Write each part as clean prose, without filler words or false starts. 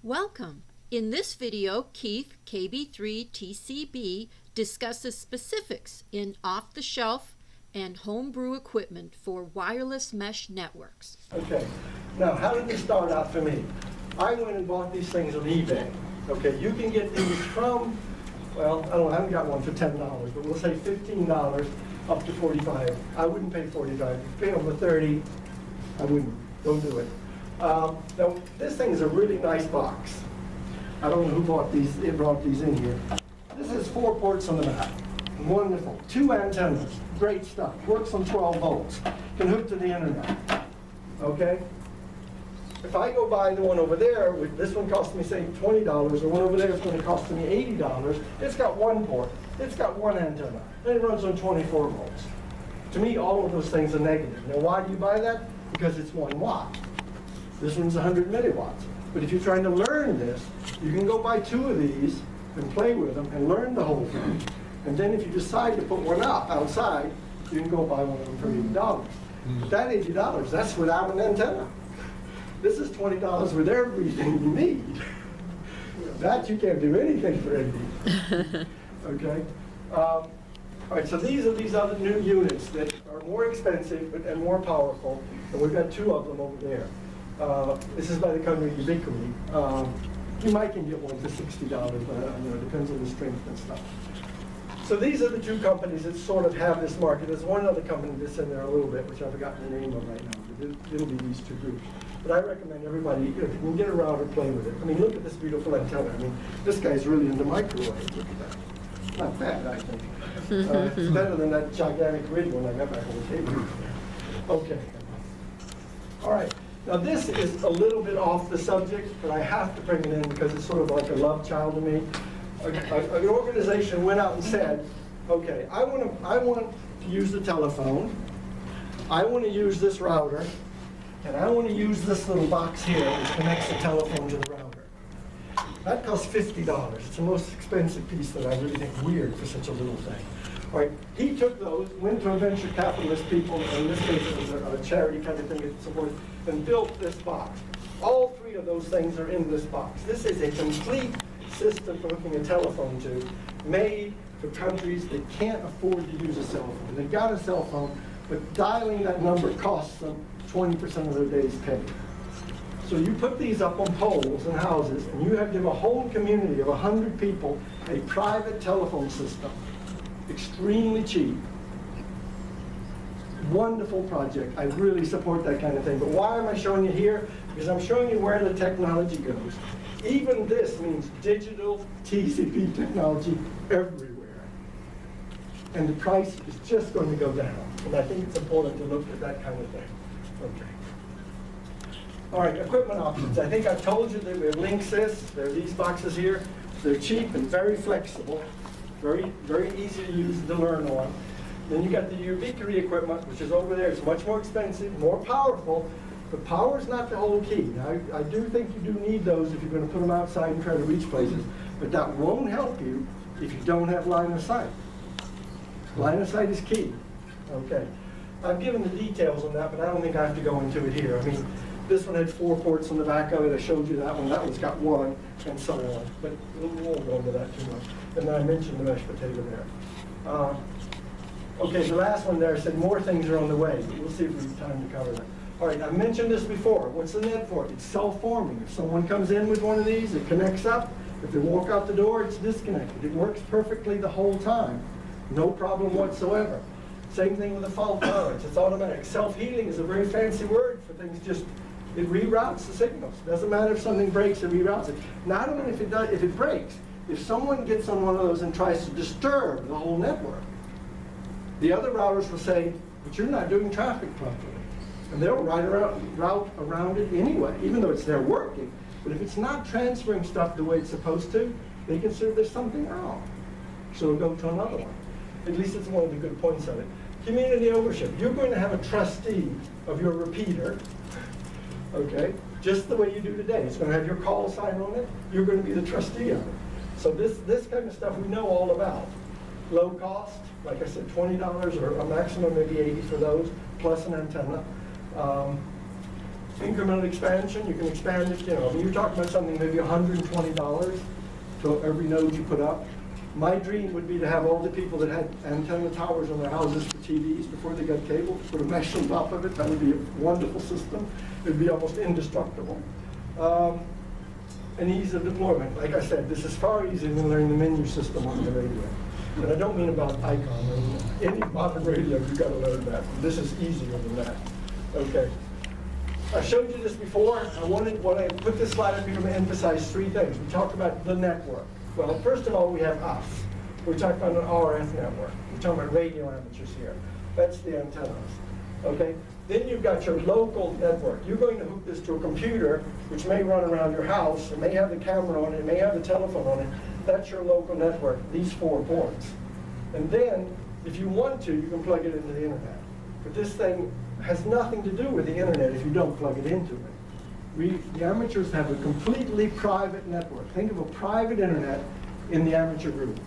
Welcome! In this video, Keith, KB3TCB, discusses specifics in off-the-shelf and homebrew equipment for wireless mesh networks. Okay, now how did this start out for me? I went and bought these things on eBay. Okay, you can get these from, well, I haven't got one for $10, but we'll say $15 up to $45. I wouldn't pay $45. If you pay over $30, I wouldn't. Don't do it. Now, this thing is a really nice box. I don't know who brought these in here. This has 4 ports on the back. Wonderful. 2 antennas. Great stuff. Works on 12 volts. Can hook to the internet. Okay? If I go buy the one over there, this one cost me, say, $20, the one over there is going to cost me $80. It's got 1 port. It's got 1 antenna. And it runs on 24 volts. To me, all of those things are negative. Now, why do you buy that? Because it's 1 watt. This one's 100 milliwatts. But if you're trying to learn this, you can go buy 2 of these and play with them and learn the whole thing. And then if you decide to put one up outside, you can go buy one of them for $80. But that $80, that's without an antenna. This is $20 with everything you need. That you can't do anything for $80. Okay? All right, so these are these other new units that are more expensive and more powerful. And we've got 2 of them over there. This is by the company Ubiquity. You might can get one for $60, but it depends on the strength and stuff. So these are the 2 companies that sort of have this market. There's one other company that's in there a little bit, which I've forgotten the name of right now. But it'll be these 2 groups. But I recommend everybody, if you can get a router, play with it. I mean, look at this beautiful antenna. I mean, this guy's really into microwave. Look at that. Not bad, I think. It's better than that gigantic rig one I got back on the table. Okay. All right. Now this is a little bit off the subject, but I have to bring it in because it's sort of like a love child to me. An organization went out and said, okay, I want to use the telephone, I want to use this router, and I want to use this little box here that connects the telephone to the router. That costs $50. It's the most expensive piece that I really think weird for such a little thing. All right, he took those, went to a venture capitalist people, in this case it was a charity kind of thing and so forth, and built this box. All 3 of those things are in this box. This is a complete system for hooking a telephone to, made for countries that can't afford to use a cell phone. They've got a cell phone, but dialing that number costs them 20% of their day's pay. So you put these up on poles in houses, and you have to give a whole community of 100 people a private telephone system. Extremely cheap. Wonderful project. I really support that kind of thing. But why am I showing you here? Because I'm showing you where the technology goes. Even this means digital TCP technology everywhere. And the price is just going to go down. And I think it's important to look at that kind of thing. Okay. All right, equipment options. I think I've told you that we have Linksys. There are these boxes here. They're cheap and very flexible. Very, very easy to use to learn on. Then you got the Ubiquity equipment, which is over there. It's much more expensive, more powerful, but power is not the whole key. Now, I do think you do need those if you're going to put them outside and try to reach places, but that won't help you if you don't have line of sight. Line of sight is key. Okay. I've given the details on that, but I don't think I have to go into it here. I mean, this one had 4 ports on the back of it. I showed you that one. That one's got 1, and so on. But we won't go into that too much. And then I mentioned the mesh potato there. Okay, the last one there said more things are on the way. We'll see if we have time to cover that. All right, I mentioned this before. What's the net for? It's self-forming. If someone comes in with one of these, it connects up. If they walk out the door, it's disconnected. It works perfectly the whole time. No problem whatsoever. Same thing with the fault tolerance. It's automatic. Self-healing is a very fancy word for things just, it reroutes the signals. Doesn't matter if something breaks, it reroutes it. Not only if it breaks, if someone gets on one of those and tries to disturb the whole network, the other routers will say, but you're not doing traffic properly. And they'll route around it anyway, even though it's there working. But if it's not transferring stuff the way it's supposed to, they consider there's something wrong. So they'll go to another one. At least it's one of the good points of it. Community ownership. You're going to have a trustee of your repeater, okay, just the way you do today. It's going to have your call sign on it. You're going to be the trustee of it. So this kind of stuff we know all about. Low cost, like I said, $20 or a maximum maybe $80 for those, plus an antenna. incremental expansion, you can expand it, I mean, you're talking about something maybe $120 to every node you put up. My dream would be to have all the people that had antenna towers on their houses for TVs before they got cable, put a mesh on top of it. That would be a wonderful system. It would be almost indestructible. And ease of deployment. Like I said, this is far easier than learning the menu system on the radio. And I don't mean about Icom. Any modern radio, you've got to learn that. This is easier than that. Okay. I showed you this before. When I put this slide up here, I'm going to emphasize three things. We talked about the network. Well, first of all, we have us. We're talking about an RF network. We're talking about radio amateurs here. That's the antennas. Okay? Then you've got your local network. You're going to hook this to a computer, which may run around your house. It may have the camera on it. It may have the telephone on it. That's your local network, these 4 ports. And then, if you want to, you can plug it into the internet. But this thing has nothing to do with the internet if you don't plug it into it. The amateurs have a completely private network. Think of a private internet in the amateur group.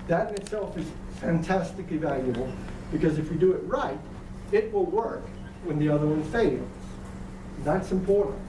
That in itself is fantastically valuable, because if you do it right, it will work when the other one fails. That's important.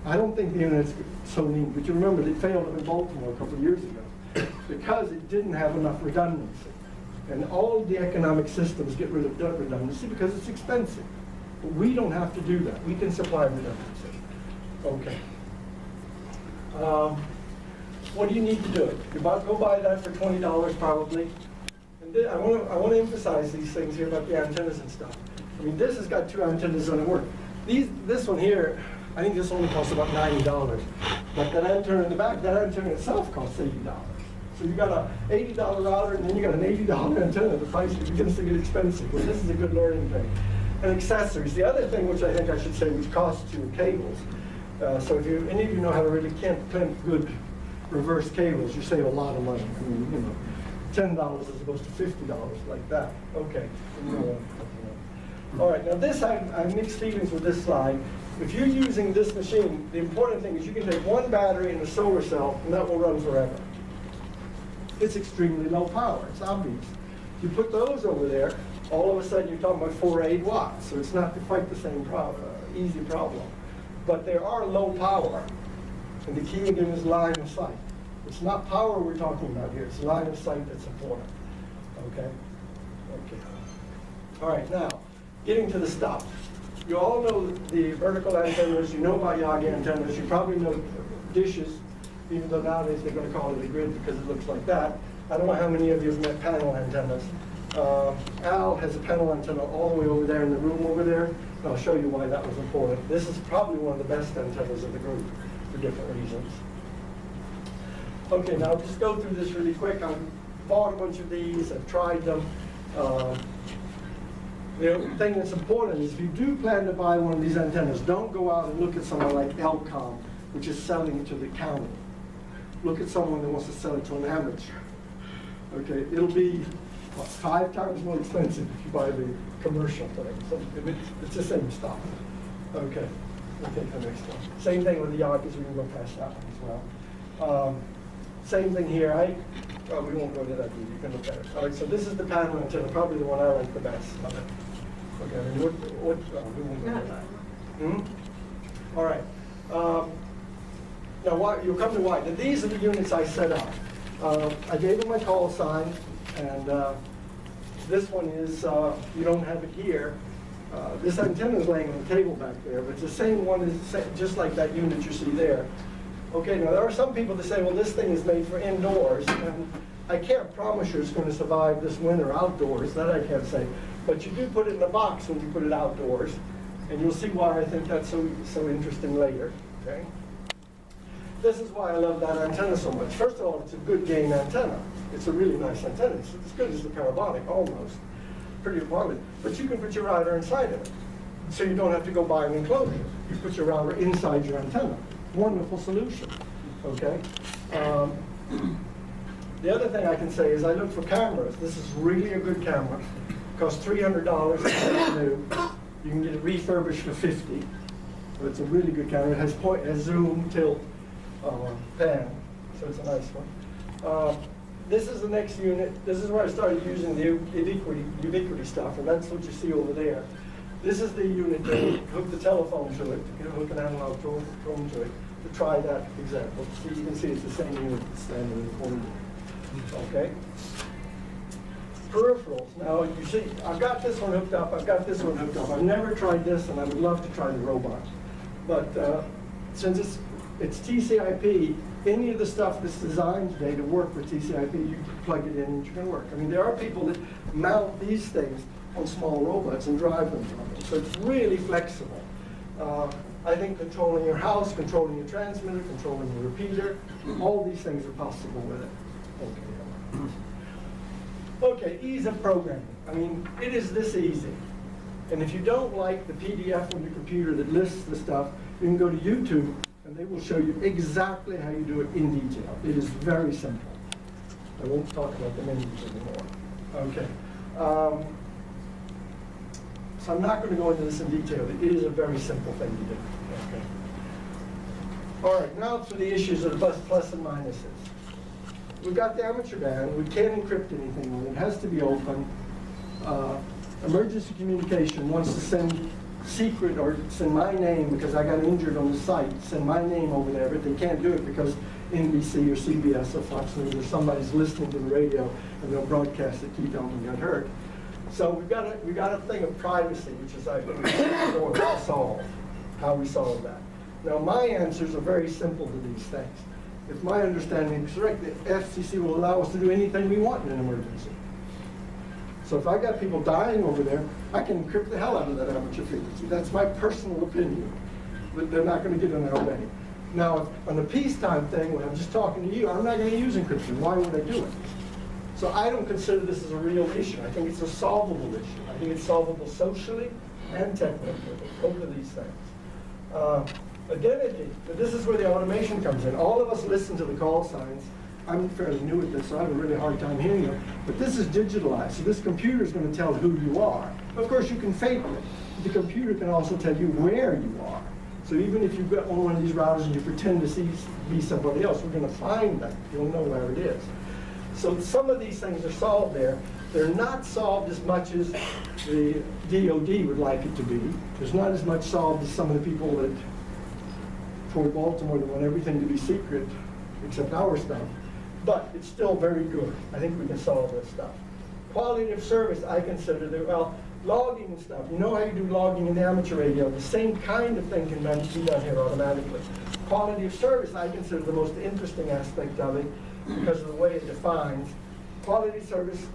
I don't think the internet's so neat, but you remember they failed in Baltimore a couple of years ago because it didn't have enough redundancy. And all the economic systems get rid of that redundancy because it's expensive. But we don't have to do that. We can supply redundancy. Okay. What do you need to do it? You go buy that for $20 probably. And then I want to emphasize these things here about the antennas and stuff. I mean, this has got 2 antennas on it work. This one here, I think this only costs about $90. But that antenna in the back, that antenna itself costs $80. So you got an $80 router, and then you got an $80 antenna. The price begins to get expensive. Well, this is a good learning thing. And accessories. The other thing, which I think I should say, which costs you, cables. So if any of you know how to really clamp good reverse cables, you save a lot of money. I mean, $10 as opposed to $50, like that. Okay. All right, now this, I have mixed feelings with this slide. If you're using this machine, the important thing is you can take one battery and a solar cell, and that will run forever. It's extremely low power, it's obvious. If you put those over there, all of a sudden you're talking about 4 or 8 watts, so it's not quite the same easy problem. But they are low power, and the key again is line of sight. It's not power we're talking about here, it's line of sight that's important. Okay? Okay. All right, now, getting to the stuff. You all know the vertical antennas, you know about Yagi antennas, you probably know dishes, even though nowadays they're going to call it a grid because it looks like that. I don't know how many of you have met panel antennas. Al has a panel antenna all the way over there in the room over there, and I'll show you why that was important. This is probably one of the best antennas of the group for different reasons. Okay, now I'll just go through this really quick. I've bought a bunch of these, I've tried them. The thing that's important is if you do plan to buy one of these antennas, don't go out and look at someone like Elcom, which is selling to the county. Look at someone that wants to sell it to an amateur. Okay, it'll be, what, 5 times more expensive if you buy the commercial thing. So it's the same stuff. Okay, we'll take the next one. Same thing with the Yankees, we can go past that one as well. Same thing here, we won't go to that either, you can look at it. All right, so this is the panel antenna, probably the one I like the best. Okay, and we won't go to that. All right. Now, you'll come to why. Now, these are the units I set up. I gave them my Callsign, and this one is, you don't have it here. This antenna is laying on the table back there, but it's the same one, as just like that unit you see there. Okay, now there are some people that say, well, this thing is made for indoors, and I can't promise you it's going to survive this winter outdoors, that I can't say. But you do put it in a box when you put it outdoors, and you'll see why I think that's so interesting later. Okay. This is why I love that antenna so much. First of all, it's a good gain antenna. It's a really nice antenna. It's as good as the parabolic, almost. Pretty quality. But you can put your router inside of it, so you don't have to go buy an enclosure. You put your router inside your antenna. Wonderful solution. Okay. The other thing I can say is I look for cameras. This is really a good camera. It costs $300. It's new. You can get it refurbished for $50. But it's a really good camera. It has zoom, tilt, pan, so it's a nice one. This is the next unit. This is where I started using the ubiquity stuff, and that's what you see over there. This is the unit that hook the telephone to it, hook an analog phone to it, to try that example. So you can see it's the same unit that's standing in the corner. Okay? Peripherals. Now, you see, I've got this one hooked up, I've got this one hooked up. I've never tried this, and I would love to try the robot. But since it's TCP, any of the stuff that's designed today to work with TCP, you plug it in and you can work. I mean, there are people that mount these things on small robots and drive them from them. So it's really flexible. I think controlling your house, controlling your transmitter, controlling your repeater, all these things are possible with it. Okay, ease of programming. I mean, it is this easy. And if you don't like the PDF on your computer that lists the stuff, you can go to YouTube and they will show you exactly how you do it in detail. It is very simple. I won't talk about the menus anymore. Okay. So I'm not going to go into this in detail. It is a very simple thing to do. Okay. All right, now for the issues of the plus and minuses. We've got the amateur band. We can't encrypt anything on it. It has to be open. Emergency communication wants to send secret or send my name because I got injured on the site, send my name over there, but they can't do it because NBC or CBS or Fox News or somebody's listening to the radio and they'll broadcast it, keep on got hurt. So we've got a thing of privacy, which is I think to solve, how we solve that. Now my answers are very simple to these things. If my understanding is correct, the FCC will allow us to do anything we want in an emergency. So if I got people dying over there, I can encrypt the hell out of that amateur frequency. That's my personal opinion. But they're not going to get in our way. Now, on the peacetime thing, when I'm just talking to you, I'm not going to use encryption. Why would I do it? So I don't consider this as a real issue. I think it's a solvable issue. I think it's solvable socially and technically, both of these things. Identity, but this is where the automation comes in. All of us listen to the call signs. I'm fairly new at this, so I have a really hard time hearing them. But this is digitalized, so this computer is going to tell who you are. Of course, you can fake it. The computer can also tell you where you are. So even if you've got on one of these routers and you pretend to be somebody else, we're going to find that. You'll know where it is. So some of these things are solved there. They're not solved as much as the DOD would like it to be. There's not as much solved as some of the people that toward Baltimore that want everything to be secret, except our stuff. But it's still very good. I think we can solve this stuff. Quality of service, I consider that, well, logging and stuff. You know how you do logging in the amateur radio? The same kind of thing can be done here automatically. Quality of service, I consider the most interesting aspect of it because of the way it defines. Quality of service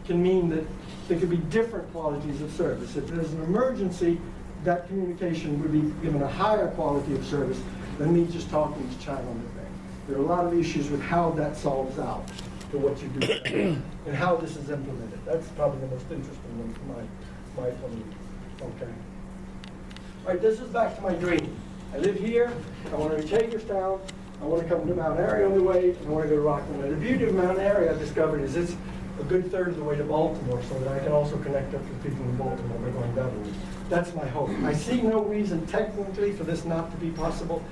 can mean that there could be different qualities of service. If there's an emergency, that communication would be given a higher quality of service than me just talking to chat on the thing. There are a lot of issues with how that solves out to what you do and how this is implemented. That's probably the most interesting one from my point of view. Okay. All right, this is back to my dream. I live here. I want to reach Hagerstown. I want to come to Mount Airy on the way, and I want to go to Rockland. Now, the beauty of Mount Airy, I've discovered, is it's a good third of the way to Baltimore, so that I can also connect up with people in Baltimore by going that way. That's my hope. I see no reason technically for this not to be possible.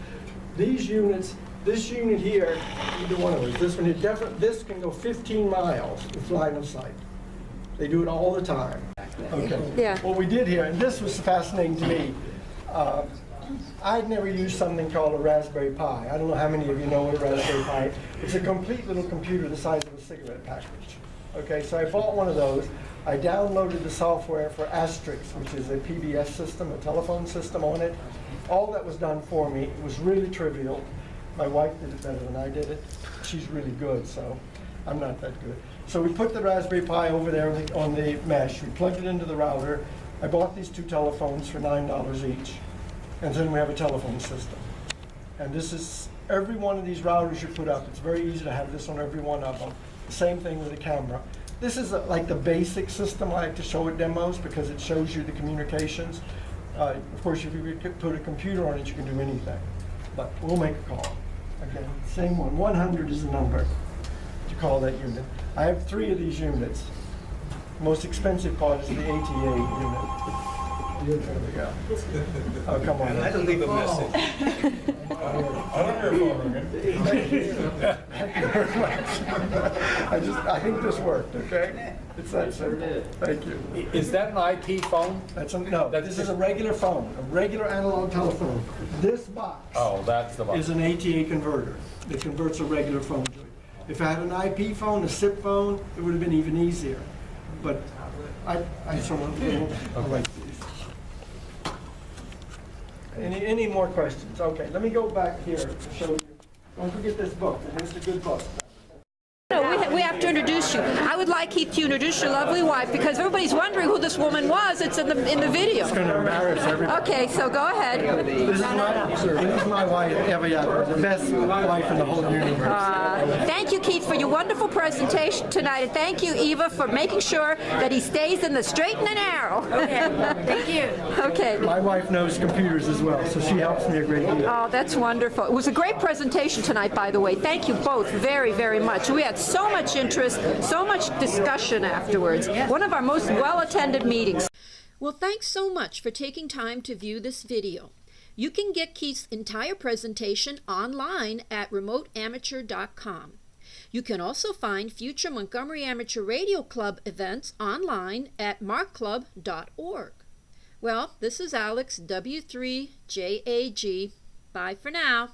These units, this unit here, either one of those, this one here, this can go 15 miles with line of sight. They do it all the time. Okay. Yeah. What we did here, and this was fascinating to me, I'd never used something called a Raspberry Pi. I don't know how many of you know what a Raspberry Pi is. It's a complete little computer the size of a cigarette package. Okay, so I bought one of those. I downloaded the software for Asterix, which is a PBS system, a telephone system on it. All that was done for me. It was really trivial. My wife did it better than I did it. She's really good, so I'm not that good. So we put the Raspberry Pi over there on the mesh. We plugged it into the router. I bought these two telephones for $9 each. And then we have a telephone system. And this is, every one of these routers you put up, it's very easy to have this on every one of them. The same thing with the camera. This is like the basic system I like to show at demos because it shows you the communications. Of course, if you put a computer on it, you can do anything. But we'll make a call. Again, same one. 100 is the number to call that unit. I have 3 of these units. The most expensive part is the ATA unit. There we go. Oh, come on. I had to leave a message. I don't hear a phone ringing. I think this worked, okay? It's that simple. Thank you. Is that an IP phone? No, this is a regular phone, a regular analog telephone. This box Oh, that's the one. is an ATA converter. It converts a regular phone to it. If I had an IP phone, a SIP phone, it would have been even easier. But I like these. Any more questions? Okay, let me go back here to show you. Don't forget this book. It's a good book. No, we have to introduce you. I would like Keith to introduce your lovely wife because everybody's wondering who this woman was. It's in the video. It's going to embarrass everybody. Okay, so go ahead. This is my wife, Eva Yagler, the best wife in the whole universe. Thank you, Keith, for your wonderful presentation tonight, and thank you, Eva, for making sure that he stays in the straight and the narrow. Okay, thank you. Okay. My wife knows computers as well, so she helps me a great deal. Oh, that's wonderful. It was a great presentation tonight, by the way. Thank you both very, very much. We had so much interest, so much discussion afterwards. One of our most well-attended meetings. Well, thanks so much for taking time to view this video. You can get Keith's entire presentation online at remoteamateur.com. You can also find future Montgomery Amateur Radio Club events online at markclub.org. Well, this is Alex, W3JAG. Bye for now.